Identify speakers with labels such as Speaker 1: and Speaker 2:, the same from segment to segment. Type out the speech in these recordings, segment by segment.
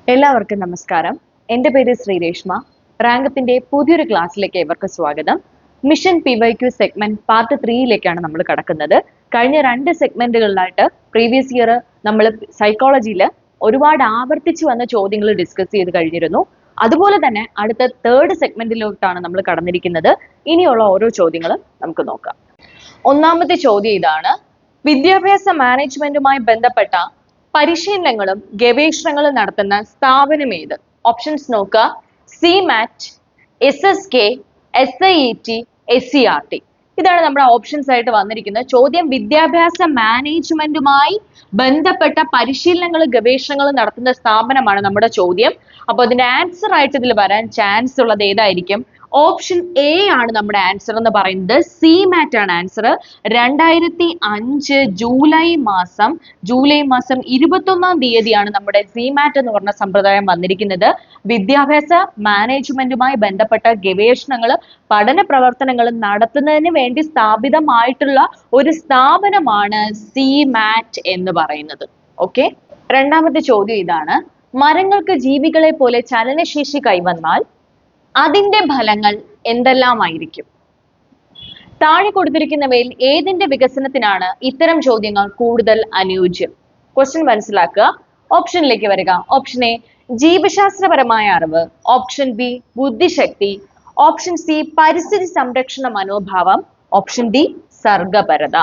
Speaker 1: എല്ലാവർക്കും നമസ്കാരം. എൻ്റെ പേര് ശ്രീരേഷ്മ. റാങ്കപ്പിന്റെ പുതിയൊരു ക്ലാസ്സിലേക്ക് ഏവർക്കും സ്വാഗതം. മിഷൻ PYQ സെഗ്മെന്റ് പാർട്ട് 3യിലേക്കാണ് നമ്മൾ കടക്കുന്നത്. കഴിഞ്ഞ 2 സെഗ്മെന്റുകളിലായിട്ട് പ്രീവിയസ് ഇയർ നമ്മൾ സൈക്കോളജിയിൽ ഒരുപാട് ആവർത്തിച്ചു വന്ന ചോദ്യങ്ങൾ ഡിസ്കസ് ചെയ്ത് കഴിഞ്ഞിരുന്നു. അതുപോലെ തന്നെ അടുത്ത 3rd സെഗ്മെന്റിലോട്ടാണ് നമ്മൾ കടന്നിരിക്കുന്നത്. ഇനിയുള്ള ഓരോ ചോദ്യങ്ങളും നമുക്ക് നോക്കാം. ഒന്നാമത്തെ ചോദ്യം ഇതാണ്: വിദ്യാഭ്യാസ മാനേജ്മെന്റുമായി ബന്ധപ്പെട്ട പരിശീലനങ്ങളും ഗവേഷണങ്ങളും നടത്തുന്ന സ്ഥാപനം ഏത്? ഓപ്ഷൻസ് നോക്കുക: CMAT, SSK, SIET, SCERT. ഇതാണ് നമ്മുടെ ഓപ്ഷൻസ് ആയിട്ട് വന്നിരിക്കുന്നത്. ചോദ്യം വിദ്യാഭ്യാസ മാനേജ്മെന്റുമായി ബന്ധപ്പെട്ട പരിശീലനങ്ങളും ഗവേഷണങ്ങളും നടത്തുന്ന സ്ഥാപനമാണ് നമ്മുടെ ചോദ്യം. അപ്പോൾ അതിന്റെ ആൻസർ ആയിട്ട് ഇതിൽ വരാൻ ചാൻസ് ഉള്ളത് ഏതായിരിക്കും? ഓപ്ഷൻ എ ആണ് നമ്മുടെ ആൻസർ എന്ന് പറയുന്നത്. CMAT ആണ് ആൻസർ. 2005 ജൂലൈ മാസം 21-ാം തീയതിയാണ് നമ്മുടെ CMAT എന്ന് പറഞ്ഞ സമ്പ്രദായം വന്നിരിക്കുന്നത്. വിദ്യാഭ്യാസ മാനേജ്മെന്റുമായി ബന്ധപ്പെട്ട ഗവേഷണങ്ങളും പഠന പ്രവർത്തനങ്ങളും നടത്തുന്നതിന് വേണ്ടി സ്ഥാപിതമായിട്ടുള്ള ഒരു സ്ഥാപനമാണ് CMAT എന്ന് പറയുന്നത്. ഓക്കെ, രണ്ടാമത്തെ ചോദ്യം ഇതാണ്: മരങ്ങൾക്ക് ജീവികളെ പോലെ ചലനശേഷി കൈവന്നാൽ അതിന്റെ ഫലങ്ങൾ എന്തെല്ലാമായിരിക്കും? താഴെ കൊടുത്തിരിക്കുന്നവയിൽ ഏതിന്റെ വികസനത്തിനാണ് ഇത്തരം ചോദ്യങ്ങൾ കൂടുതൽ അനുയോജ്യം? ക്വസ്റ്റ്യൻ മനസ്സിലാക്കുക. ഓപ്ഷനിലേക്ക് വരിക. ഓപ്ഷൻ എ ജീവശാസ്ത്രപരമായ അറിവ്, ഓപ്ഷൻ ബി ബുദ്ധിശക്തി, ഓപ്ഷൻ സി പരിസ്ഥിതി സംരക്ഷണ മനോഭാവം, ഓപ്ഷൻ ഡി സർഗപരത.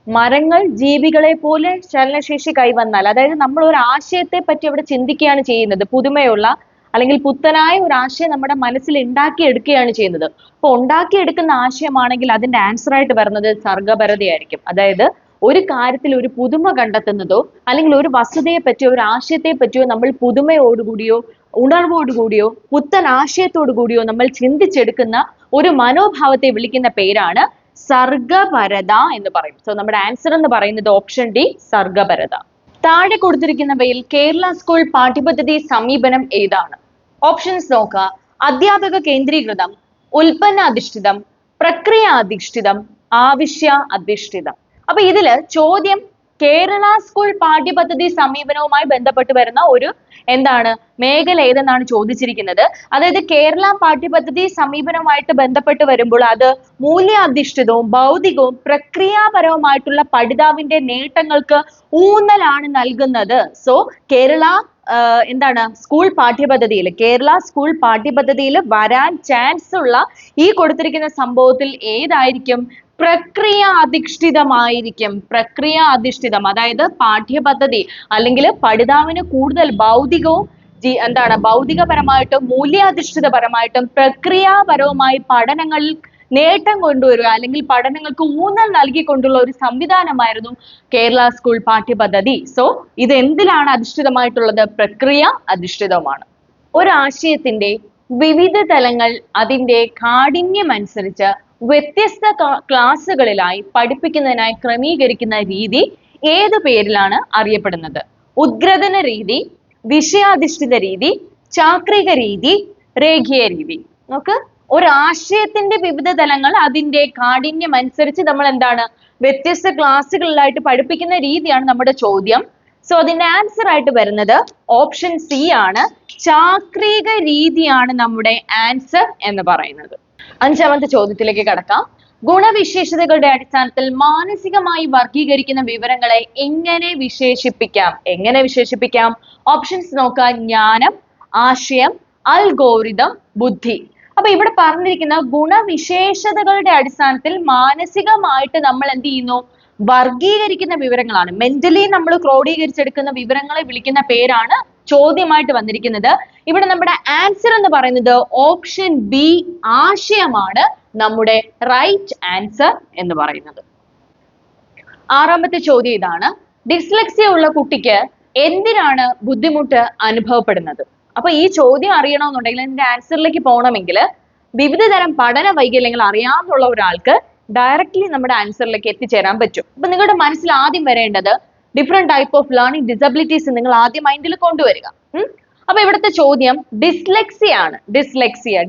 Speaker 1: മരങ്ങൾ ജീവികളെ പോലെ ചലനശേഷി കൈവന്നാൽ, അതായത് നമ്മൾ ഒരു ആശയത്തെ പറ്റി അവിടെ ചിന്തിക്കുകയാണ് ചെയ്യുന്നത്. പുതുമയുള്ള അല്ലെങ്കിൽ പുത്തനായ ഒരു ആശയം നമ്മുടെ മനസ്സിൽ ഉണ്ടാക്കിയെടുക്കുകയാണ് ചെയ്യുന്നത്. അപ്പൊ ഉണ്ടാക്കിയെടുക്കുന്ന ആശയമാണെങ്കിൽ അതിന്റെ ആൻസർ ആയിട്ട് വരുന്നത് സർഗപരതയായിരിക്കും. അതായത് ഒരു കാര്യത്തിൽ ഒരു പുതുമ കണ്ടെത്തുന്നതോ അല്ലെങ്കിൽ ഒരു വസ്തുതയെ പറ്റിയോ ഒരു ആശയത്തെ പറ്റിയോ നമ്മൾ പുതുമയോടുകൂടിയോ ഉണർവോടുകൂടിയോ പുത്തൻ ആശയത്തോടു കൂടിയോ നമ്മൾ ചിന്തിച്ചെടുക്കുന്ന ഒരു മനോഭാവത്തെ വിളിക്കുന്ന പേരാണ് സർഗപരത എന്ന് പറയും. സോ നമ്മുടെ ആൻസർ എന്ന് പറയുന്നത് ഓപ്ഷൻ ഡി സർഗപരത. താഴെ കൊടുത്തിരിക്കുന്നവയിൽ കേരള സ്കൂൾ പാഠ്യപദ്ധതി സമീപനം ഏതാണ്? ഓപ്ഷൻസ് നോക്കുക: അധ്യാപക കേന്ദ്രീകൃതം, ഉൽപ്പന്ന അധിഷ്ഠിതം, പ്രക്രിയ അധിഷ്ഠിതം, ആവശ്യ അധിഷ്ഠിതം. അപ്പൊ ഇതില് ചോദ്യം കേരള സ്കൂൾ പാഠ്യപദ്ധതി സമീപനവുമായി ബന്ധപ്പെട്ട് വരുന്ന ഒരു മേഖല ഏതെന്നാണ് ചോദിച്ചിരിക്കുന്നത്. അതായത് കേരള പാഠ്യപദ്ധതി സമീപനവുമായിട്ട് ബന്ധപ്പെട്ട് വരുമ്പോൾ അത് മൂല്യാധിഷ്ഠിതവും ഭൗതികവും പ്രക്രിയാപരവുമായിട്ടുള്ള പഠിതാവിന്റെ നേട്ടങ്ങൾക്ക് ഊന്നലാണ് നൽകുന്നത്. സോ കേരള സ്കൂൾ പാഠ്യപദ്ധതിയിൽ വരാൻ ചാൻസ് ഉള്ള ഈ കൊടുത്തിരിക്കുന്ന സംഭവത്തിൽ ഏതായിരിക്കും? പ്രക്രിയ അധിഷ്ഠിതമായിരിക്കും. പ്രക്രിയ അധിഷ്ഠിതം, അതായത് പാഠ്യപദ്ധതി അല്ലെങ്കിൽ പഠിതാവിന് കൂടുതൽ ഭൗതികപരമായിട്ടും മൂല്യാധിഷ്ഠിതപരമായിട്ടും പ്രക്രിയാപരവുമായി പഠനങ്ങളിൽ നേട്ടം കൊണ്ടുവരിക അല്ലെങ്കിൽ പഠനങ്ങൾക്ക് ഊന്നൽ നൽകിക്കൊണ്ടുള്ള ഒരു സംവിധാനമായിരുന്നു കേരള സ്കൂൾ പാഠ്യപദ്ധതി. സോ ഇത് എന്തിലാണ് അധിഷ്ഠിതമായിട്ടുള്ളത്? പ്രക്രിയ അധിഷ്ഠിതമാണ്. ഒരാശയത്തിന്റെ വിവിധ തലങ്ങൾ അതിന്റെ കാഠിന്യമനുസരിച്ച് വ്യത്യസ്ത ക്ലാസ്സുകളിലായി പഠിപ്പിക്കുന്നതിനായി ക്രമീകരിക്കുന്ന രീതി ഏത് പേരിലാണ് അറിയപ്പെടുന്നത്? ഉദ്ഗ്രഥന രീതി, വിഷയാധിഷ്ഠിത രീതി, ചാക്രിക രീതി, രേഖീയ രീതി. നോക്ക്, ഒരാശയത്തിന്റെ വിവിധ തലങ്ങൾ അതിന്റെ കാഠിന്യം അനുസരിച്ച് നമ്മൾ വ്യത്യസ്ത ക്ലാസ്സുകളിലായിട്ട് പഠിപ്പിക്കുന്ന രീതിയാണ് നമ്മുടെ ചോദ്യം. സോ അതിന്റെ ആൻസർ ആയിട്ട് വരുന്നത് ഓപ്ഷൻ സി ആണ്. ചാക്രിക രീതിയാണ് നമ്മുടെ ആൻസർ എന്ന് പറയുന്നത്. അഞ്ചാമത്തെ ചോദ്യത്തിലേക്ക് കടക്കാം. ഗുണവിശേഷതകളുടെ അടിസ്ഥാനത്തിൽ മാനസികമായി വർഗീകരിക്കുന്ന വിവരങ്ങളെ എങ്ങനെ വിശേഷിപ്പിക്കാം? ഓപ്ഷൻസ് നോക്കുക: ജ്ഞാനം, ആശയം, അൽഗോരിതം, ബുദ്ധി. അപ്പൊ ഇവിടെ പറഞ്ഞിരിക്കുന്ന ഗുണവിശേഷതകളുടെ അടിസ്ഥാനത്തിൽ മാനസികമായിട്ട് നമ്മൾ എന്ത് ചെയ്യുന്നു? വർഗീകരിക്കുന്ന വിവരങ്ങളാണ്. മെന്റലി നമ്മൾ ക്രോഡീകരിച്ചെടുക്കുന്ന വിവരങ്ങളെ വിളിക്കുന്ന പേരാണ് ചോദ്യമായിട്ട് വന്നിരിക്കുന്നത്. ഇവിടെ നമ്മുടെ ആൻസർ എന്ന് പറയുന്നത് ഓപ്ഷൻ ബി ആശയമാണ് നമ്മുടെ റൈറ്റ് ആൻസർ എന്ന് പറയുന്നത്. ആറാമത്തെ ചോദ്യം ഇതാണ്: ഡിസ്ലെക്സിയ ഉള്ള കുട്ടിക്ക് എന്തിനാണ് ബുദ്ധിമുട്ട് അനുഭവപ്പെടുന്നത്? അപ്പൊ ഈ ചോദ്യം അറിയണമെന്നുണ്ടെങ്കിൽ ഇതിന്റെ ആൻസറിലേക്ക് പോകണമെങ്കിൽ വിവിധ തരം പഠന വൈകല്യങ്ങൾ അറിയാവുന്ന ഒരാൾക്ക് ഡയറക്റ്റ്ലി നമ്മുടെ ആൻസറിലേക്ക് എത്തിച്ചേരാൻ പറ്റും. അപ്പൊ നിങ്ങളുടെ മനസ്സിൽ ആദ്യം വരേണ്ടത് different type of learning disabilities നിങ്ങൾ ആദ്യം മൈൻഡിൽ കൊണ്ടുവരിക. അപ്പൊ ഇവിടുത്തെ ചോദ്യം ഡിസ്ലെക്സിയ ആണ്.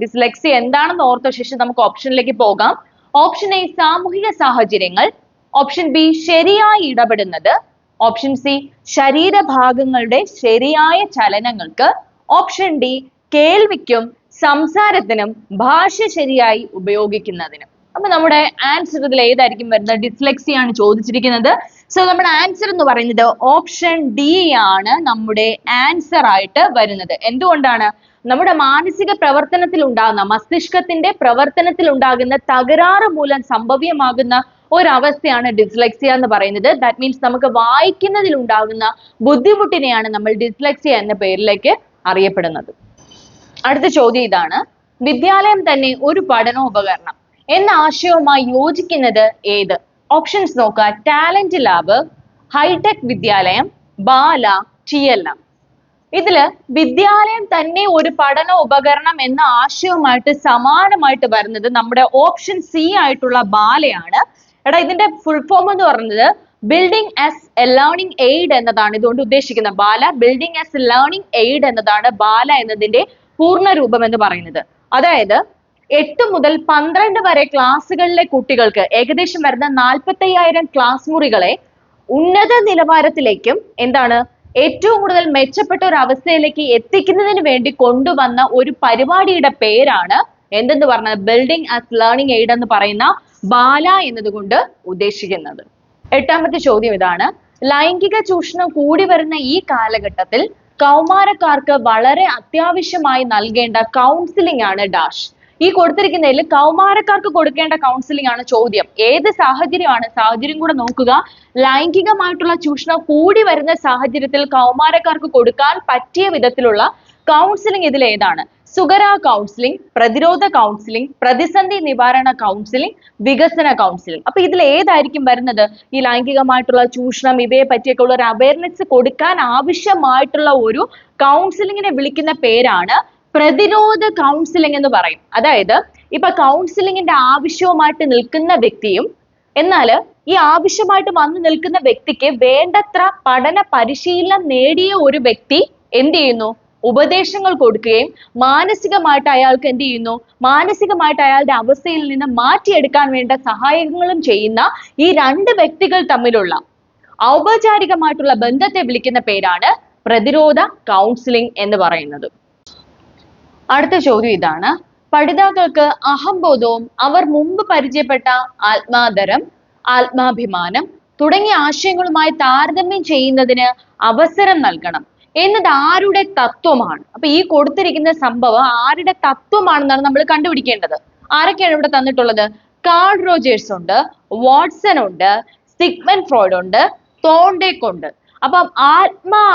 Speaker 1: ഡിസ്ലെക്സിയ എന്താണെന്ന് ഓർത്ത ശേഷം നമുക്ക് ഓപ്ഷനിലേക്ക് പോകാം. ഓപ്ഷൻ എ സാമൂഹിക സാഹചര്യങ്ങൾ, ഓപ്ഷൻ ബി ശരിയായി ഇടപെടുന്നത്, ഓപ്ഷൻ സി ശരീരഭാഗങ്ങളുടെ ശരിയായ ചലനങ്ങൾക്ക്, ഓപ്ഷൻ ഡി കേൾവിക്കും സംസാരത്തിനും ഭാഷ ശരിയായി ഉപയോഗിക്കുന്നതിനും. അപ്പൊ നമ്മുടെ ആൻസർ ഇതിൽ ഏതായിരിക്കും വരുന്നത്? ഡിസ്ലെക്സിയ ആണ് ചോദിച്ചിരിക്കുന്നത്. സോ നമ്മുടെ ആൻസർ എന്ന് പറയുന്നത് ഓപ്ഷൻ ഡി ആണ് നമ്മുടെ ആൻസർ ആയിട്ട് വരുന്നത്. എന്തുകൊണ്ടാണ്? നമ്മുടെ മാനസിക പ്രവർത്തനത്തിൽ ഉണ്ടാകുന്ന, മസ്തിഷ്കത്തിന്റെ പ്രവർത്തനത്തിൽ ഉണ്ടാകുന്ന തകരാറ് മൂലം സംഭവ്യമാകുന്ന ഒരവസ്ഥയാണ് ഡിസ്ലെക്സിയ എന്ന് പറയുന്നത്. ദാറ്റ് മീൻസ് നമുക്ക് വായിക്കുന്നതിൽ ഉണ്ടാകുന്ന ബുദ്ധിമുട്ടിനെയാണ് നമ്മൾ ഡിസ്ലെക്സിയ എന്ന പേരിലേക്ക് അറിയപ്പെടുന്നത്. അടുത്ത ചോദ്യം ഇതാണ്: വിദ്യാലയം തന്നെ ഒരു പഠനോപകരണം എന്ന ആശയവുമായി യോജിക്കുന്നത് ഏത്? ഓപ്ഷൻസ് നോക്കുക: ടാലന്റ് ലാബ്, ഹൈടെക് വിദ്യാലയം, ബാല, TLM. ഇതില് വിദ്യാലയം തന്നെ ഒരു പഠന ഉപകരണം എന്ന ആശയവുമായിട്ട് സമാനമായിട്ട് വരുന്നത് നമ്മുടെ ഓപ്ഷൻ സി ആയിട്ടുള്ള ബാലയാണ്. എടാ, ഇതിന്റെ ഫുൾ ഫോം എന്ന് പറയുന്നത് building as a learning aid എന്നതാണ് ഇതുകൊണ്ട് ഉദ്ദേശിക്കുന്നത്. BaLA, building as a learning aid എന്നതാണ് ബാല എന്നതിന്റെ പൂർണ്ണ രൂപം എന്ന് പറയുന്നത്. അതായത് 8 മുതൽ 12 വരെ ക്ലാസ്സുകളിലെ കുട്ടികൾക്ക് ഏകദേശം വരുന്ന 45,000 ക്ലാസ് മുറികളെ ഉന്നത നിലവാരത്തിലേക്കും ഏറ്റവും കൂടുതൽ മെച്ചപ്പെട്ട ഒരു അവസ്ഥയിലേക്ക് എത്തിക്കുന്നതിന് വേണ്ടി കൊണ്ടുവന്ന ഒരു പരിപാടിയുടെ പേരാണ് എന്തെന്ന് പറഞ്ഞത്? ബിൽഡിംഗ് ആസ് ലേണിംഗ് എയ്ഡ് എന്ന് പറയുന്ന ബാല എന്നതുകൊണ്ട് ഉദ്ദേശിക്കുന്നത്. 8ാമത്തെ ചോദ്യം ഇതാണ്: ലൈംഗിക ചൂഷണം കൂടി വരുന്ന ഈ കാലഘട്ടത്തിൽ കൗമാരക്കാർക്ക് വളരെ അത്യാവശ്യമായി നൽകേണ്ട കൗൺസിലിംഗ് ആണ് ഡാഷ്. ഈ കൊടുത്തിരിക്കുന്നതിൽ കൗമാരക്കാർക്ക് കൊടുക്കേണ്ട കൗൺസിലിംഗ് ആണ് ചോദ്യം. ഏത് സാഹചര്യമാണ്? സാഹചര്യം കൂടെ നോക്കുക. ലൈംഗികമായിട്ടുള്ള ചൂഷണം കൂടി വരുന്ന സാഹചര്യത്തിൽ കൗമാരക്കാർക്ക് കൊടുക്കാൻ പറ്റിയ വിധത്തിലുള്ള കൗൺസിലിംഗ് ഇതിൽ ഏതാണ്? സുഗര കൗൺസിലിംഗ്, പ്രതിരോധ കൗൺസിലിംഗ്, പ്രതിസന്ധി നിവാരണ കൗൺസിലിംഗ്, വികസന കൗൺസിലിംഗ്. അപ്പൊ ഇതിൽ ഏതായിരിക്കും വരുന്നത്? ഈ ലൈംഗികമായിട്ടുള്ള ചൂഷണം ഇവയെ പറ്റിയൊക്കെ ഉള്ള ഒരു അവയർനെസ് കൊടുക്കാൻ ആവശ്യമായിട്ടുള്ള ഒരു കൗൺസിലിങ്ങിനെ വിളിക്കുന്ന പേരാണ് പ്രതിരോധ കൗൺസിലിംഗ് എന്ന് പറയും. അതായത് ഇപ്പൊ കൗൺസിലിങ്ങിന്റെ ആവശ്യവുമായിട്ട് നിൽക്കുന്ന വ്യക്തിയും എന്നാൽ ഈ ആവശ്യമായിട്ട് വന്നു നിൽക്കുന്ന വ്യക്തിക്ക് വേണ്ടത്ര പഠന പരിശീലനം നേടിയ ഒരു വ്യക്തി എന്ത് ചെയ്യുന്നു? ഉപദേശങ്ങൾ കൊടുക്കുകയും മാനസികമായിട്ട് അയാൾക്ക് എന്ത് ചെയ്യുന്നു? മാനസികമായിട്ട് അയാളുടെ അവസ്ഥയിൽ നിന്ന് മാറ്റിയെടുക്കാൻ വേണ്ട സഹായങ്ങളും ചെയ്യുന്ന ഈ 2 വ്യക്തികൾ തമ്മിലുള്ള ഔപചാരികമായിട്ടുള്ള ബന്ധത്തെ വിളിക്കുന്ന പേരാണ് പ്രതിരോധ കൗൺസിലിംഗ് എന്ന് പറയുന്നത്. അടുത്ത ചോദ്യം ഇതാണ്: പഠിതാക്കൾക്ക് അഹംബോധവും അവർ മുമ്പ് പരിചയപ്പെട്ട ആത്മാദരം, ആത്മാഭിമാനം തുടങ്ങിയ ആശയങ്ങളുമായി താരതമ്യം ചെയ്യുന്നതിന് അവസരം നൽകണം എന്നത് ആരുടെ തത്വമാണ്? അപ്പൊ ഈ കൊടുത്തിരിക്കുന്ന സംഭവം ആരുടെ തത്വമാണെന്നാണ് നമ്മൾ കണ്ടുപിടിക്കേണ്ടത്. ആരൊക്കെയാണ് ഇവിടെ തന്നിട്ടുള്ളത്? കാൾ റോജേഴ്സ് ഉണ്ട്, വാട്സൺ ഉണ്ട്, സിഗ്മണ്ട് ഫ്രോയിഡ് ഉണ്ട്, തോണ്ടേക്ക് ഉണ്ട്. അപ്പം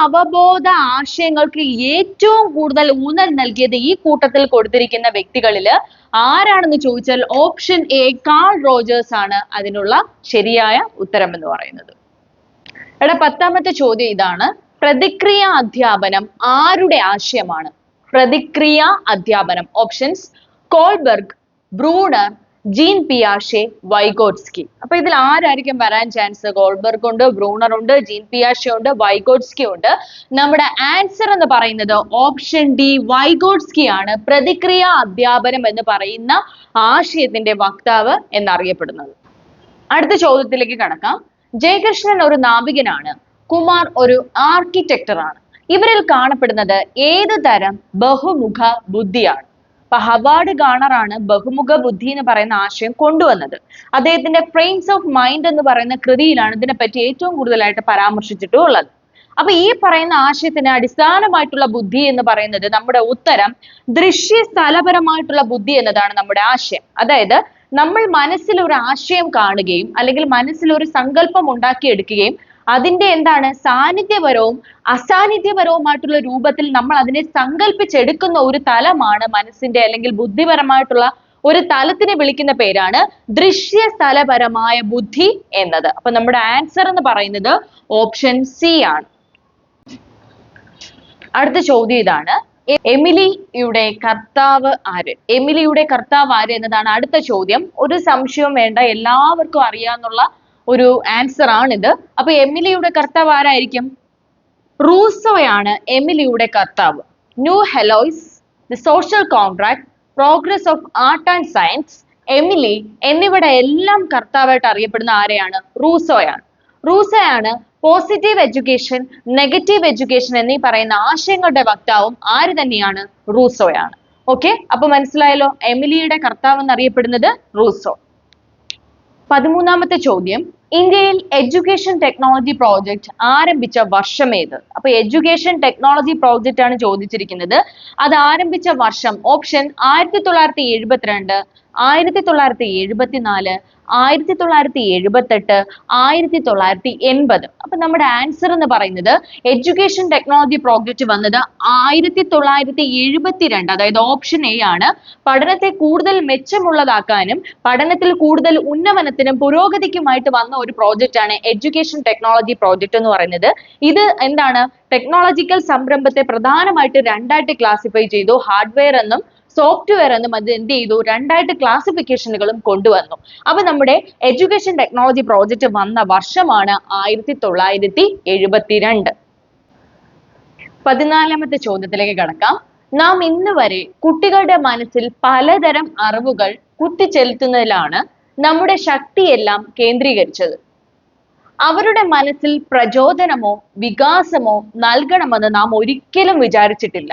Speaker 1: അവബോധ ആശയങ്ങൾക്ക് ഏറ്റവും കൂടുതൽ ഊന്നൽ നൽകിയത് ഈ കൂട്ടത്തിൽ കൊടുത്തിരിക്കുന്ന വ്യക്തികളിൽ ആരാണെന്ന് ചോദിച്ചാൽ ഓപ്ഷൻ എ കാൾ റോജേഴ്സ് ആണ് അതിനുള്ള ശരിയായ ഉത്തരം എന്ന് പറയുന്നത്. എടാ, 10ാമത്തെ ചോദ്യം ഇതാണ്: പ്രതിക്രിയ അധ്യാപനം ആരുടെ ആശയമാണ്? പ്രതിക്രിയ അധ്യാപനം. ഓപ്ഷൻസ്: കോൾബർഗ്, ബ്രൂണർ, ജീൻ പിയാഷെ, വൈഗോട്സ്കി. അപ്പൊ ഇതിൽ ആരായിരിക്കും വരാൻ ചാൻസ്? കോൾബർഗ് ഉണ്ട്, ബ്രൂണർ ഉണ്ട്, ജീൻ പിയാഷെ ഉണ്ട്, വൈഗോട്സ്കി ഉണ്ട്. നമ്മുടെ ആൻസർ എന്ന് പറയുന്നത് ഓപ്ഷൻ ഡി വൈഗോട്സ്കി ആണ് പ്രതിക്രിയ അധ്യാപനം എന്ന് പറയുന്ന ആശയത്തിന്റെ വക്താവ് എന്നറിയപ്പെടുന്നത്. അടുത്ത ചോദ്യത്തിലേക്ക് കടക്കാം. ജയകൃഷ്ണൻ ഒരു നാവികനാണ്, കുമാർ ഒരു ആർക്കിടെക്ടറാണ്. ഇവരിൽ കാണപ്പെടുന്നത് ഏത് തരം ബഹുമുഖ ബുദ്ധിയാണ്? അപ്പൊ ഹവാർഡ് ഗാർണറാണ് ബഹുമുഖ ബുദ്ധി എന്ന് പറയുന്ന ആശയം കൊണ്ടുവന്നത്. അദ്ദേഹത്തിന്റെ ഫ്രെയിംസ് ഓഫ് മൈൻഡ് എന്ന് പറയുന്ന കൃതിയിലാണ് ഇതിനെപ്പറ്റി ഏറ്റവും കൂടുതലായിട്ട് പരാമർശിച്ചിട്ടുള്ളത്. അപ്പൊ ഈ പറയുന്ന ആശയത്തിന് അടിസ്ഥാനമായിട്ടുള്ള ബുദ്ധി എന്ന് പറയുന്നത് നമ്മുടെ ഉത്തരം ദൃശ്യ സ്ഥലപരമായിട്ടുള്ള ബുദ്ധി എന്നതാണ് നമ്മുടെ ആശയം. അതായത് നമ്മൾ മനസ്സിൽ ഒരു ആശയം കാണുകയും അല്ലെങ്കിൽ മനസ്സിൽ ഒരു സങ്കല്പം ഉണ്ടാക്കിയെടുക്കുകയും അതിന്റെ സാന്നിധ്യപരവും അസാന്നിധ്യപരവുമായിട്ടുള്ള രൂപത്തിൽ നമ്മൾ അതിനെ സങ്കല്പിച്ചെടുക്കുന്ന ഒരു തലമാണ് മനസ്സിന്റെ അല്ലെങ്കിൽ ബുദ്ധിപരമായിട്ടുള്ള ഒരു തലത്തിനെ വിളിക്കുന്ന പേരാണ് ദൃശ്യ സ്ഥലപരമായ ബുദ്ധി എന്നത്. അപ്പൊ നമ്മുടെ ആൻസർ എന്ന് പറയുന്നത് ഓപ്ഷൻ സി ആണ്. അടുത്ത ചോദ്യം ഇതാണ്: എമിലിയുടെ കർത്താവ് ആര്? എമിലിയുടെ കർത്താവ് ആര് എന്നതാണ് അടുത്ത ചോദ്യം. ഒരു സംശയവും വേണ്ട, എല്ലാവർക്കും അറിയാവുന്ന ഒരു ആൻസർ ആണിത്. അപ്പൊ എമിലിയുടെ കർത്താവ് ആരായിരിക്കും? റൂസോയാണ് എമിലിയുടെ കർത്താവ്. New Heloise, the social contract, progress of art and science, Emile എന്നിവയുടെ എല്ലാം കർത്താവായിട്ട് അറിയപ്പെടുന്ന ആരെയാണ്? റൂസോയാണ്. റൂസോയാണ് പോസിറ്റീവ് എഡ്യൂക്കേഷൻ, നെഗറ്റീവ് എഡ്യൂക്കേഷൻ എന്നീ പറയുന്ന ആശയങ്ങളുടെ വക്താവും ആര് തന്നെയാണ്? റൂസോയാണ്. ഓക്കെ, അപ്പൊ മനസ്സിലായല്ലോ, എമിലിയുടെ കർത്താവ് എന്നറിയപ്പെടുന്നത് റൂസോ. 13ാമത്തെ ചോദ്യം, ഇന്ത്യയിൽ എഡ്യൂക്കേഷൻ ടെക്നോളജി പ്രോജക്റ്റ് ആരംഭിച്ച വർഷം ഏത്? അപ്പൊ എഡ്യൂക്കേഷൻ ടെക്നോളജി പ്രോജക്റ്റ് ആണ് ചോദിച്ചിരിക്കുന്നത്. അത് ആരംഭിച്ച വർഷം ഓപ്ഷൻ 1972, 1974, 1978, 1980. അപ്പൊ നമ്മുടെ ആൻസർ എന്ന് പറയുന്നത് എഡ്യൂക്കേഷൻ ടെക്നോളജി പ്രോജക്റ്റ് വന്നത് 1972, അതായത് ഓപ്ഷൻ എ ആണ്. പഠനത്തെ കൂടുതൽ മെച്ചമുള്ളതാക്കാനും പഠനത്തിൽ കൂടുതൽ ഉന്നമനത്തിനും പുരോഗതിക്കുമായിട്ട് വന്ന ഒരു പ്രോജക്റ്റ് ആണ് എഡ്യൂക്കേഷൻ ടെക്നോളജി പ്രോജക്റ്റ് എന്ന് പറയുന്നത്. ഇത് എന്താണ്? ടെക്നോളജിക്കൽ സംരംഭത്തെ പ്രധാനമായിട്ട് രണ്ടായിട്ട് ക്ലാസിഫൈ ചെയ്തു. ഹാർഡ്വെയർ എന്നും സോഫ്റ്റ്വെയർ എന്നും അത് എന്ത് ചെയ്തു? രണ്ടായിട്ട് ക്ലാസിഫിക്കേഷനുകളും കൊണ്ടുവന്നു. അപ്പൊ നമ്മുടെ എഡ്യൂക്കേഷൻ ടെക്നോളജി പ്രോജക്റ്റ് വന്ന വർഷമാണ് 1972. 14ാമത്തെ ചോദ്യത്തിലേക്ക് കടക്കാം. നാം ഇന്ന് വരെ കുട്ടികളുടെ മനസ്സിൽ പലതരം അറിവുകൾ കുത്തിച്ചെലുത്തുന്നതിലാണ് നമ്മുടെ ശക്തിയെല്ലാം കേന്ദ്രീകരിച്ചത്. അവരുടെ മനസ്സിൽ പ്രചോദനമോ വികാസമോ നൽകണമെന്ന് നാം ഒരിക്കലും വിചാരിച്ചിട്ടില്ല.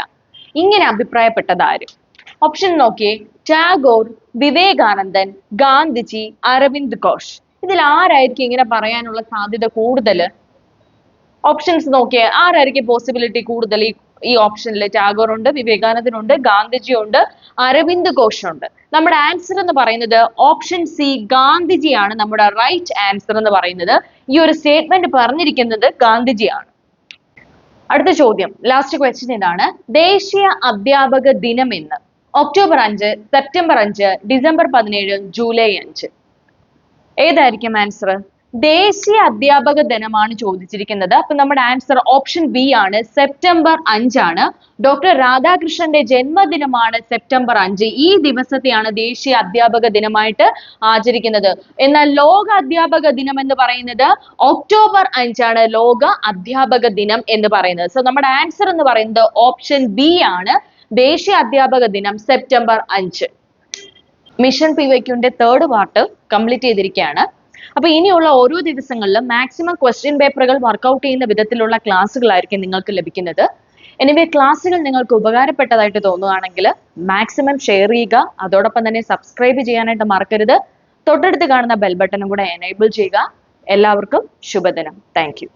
Speaker 1: ഇങ്ങനെ അഭിപ്രായപ്പെട്ടത് ആര്? ഓപ്ഷൻ നോക്കിയേ. ടാഗോർ, വിവേകാനന്ദൻ, ഗാന്ധിജി, അരവിന്ദ് ഘോഷ്. ഇതിൽ ആരായിരിക്കും ഇങ്ങനെ പറയാനുള്ള സാധ്യത കൂടുതൽ? ഓപ്ഷൻസ് നോക്കിയേ, ആരായിരിക്കും പോസിബിലിറ്റി കൂടുതൽ? ഈ ഓപ്ഷനിൽ ടാഗോർ ഉണ്ട്, വിവേകാനന്ദൻ ഉണ്ട്, ഗാന്ധിജി ഉണ്ട്, അരവിന്ദ് ഘോഷ് ഉണ്ട്. നമ്മുടെ ആൻസർ എന്ന് പറയുന്നത് ഓപ്ഷൻ സി, ഗാന്ധിജിയാണ് നമ്മുടെ റൈറ്റ് ആൻസർ എന്ന് പറയുന്നത്. ഈ ഒരു സ്റ്റേറ്റ്മെന്റ് പറഞ്ഞിരിക്കുന്നത് ഗാന്ധിജിയാണ്. അടുത്ത ചോദ്യം, ലാസ്റ്റ് ക്വസ്റ്റ്യൻ ഇതാണ്. ദേശീയ അധ്യാപക ദിനം എന്ന് ഒക്ടോബർ 5, സെപ്റ്റംബർ 5, ഡിസംബർ 17, ജൂലൈ 5. ഏതായിരിക്കും ആൻസർ? ദേശീയ അധ്യാപക ദിനമാണ് ചോദിച്ചിരിക്കുന്നത്. അപ്പൊ നമ്മുടെ ആൻസർ ഓപ്ഷൻ ബി ആണ്, സെപ്റ്റംബർ 5 ആണ്. ഡോക്ടർ രാധാകൃഷ്ണന്റെ ജന്മദിനമാണ് സെപ്റ്റംബർ 5. ഈ ദിവസത്തെയാണ് ദേശീയ അധ്യാപക ദിനമായിട്ട് ആചരിക്കുന്നത്. എന്നാൽ ലോക അധ്യാപക ദിനം എന്ന് പറയുന്നത് ഒക്ടോബർ 5 ആണ്, ലോക അധ്യാപക ദിനം എന്ന് പറയുന്നത്. സോ നമ്മുടെ ആൻസർ എന്ന് പറയുന്നത് ഓപ്ഷൻ ബി ആണ്, ദേശീയ അധ്യാപക ദിനം സെപ്റ്റംബർ 5. മിഷൻ PYQന്റെ തേർഡ് പാർട്ട് കംപ്ലീറ്റ് ചെയ്തിരിക്കുകയാണ്. അപ്പൊ ഇനിയുള്ള ഓരോ ദിവസങ്ങളിലും മാക്സിമം ക്വസ്റ്റ്യൻ പേപ്പറുകൾ വർക്ക്ഔട്ട് ചെയ്യുന്ന വിധത്തിലുള്ള ക്ലാസ്സുകളായിരിക്കും നിങ്ങൾക്ക് ലഭിക്കുന്നത്. എനിവേ ക്ലാസ്സുകൾ നിങ്ങൾക്ക് ഉപകാരപ്പെട്ടതായിട്ട് തോന്നുകയാണെങ്കിൽ മാക്സിമം ഷെയർ ചെയ്യുക. അതോടൊപ്പം തന്നെ സബ്സ്ക്രൈബ് ചെയ്യാനായിട്ട് മറക്കരുത്. തൊട്ടടുത്ത് കാണുന്ന ബെൽ ബട്ടണും കൂടെ എനേബിൾ ചെയ്യുക. എല്ലാവർക്കും ശുഭദിനം. Thank you.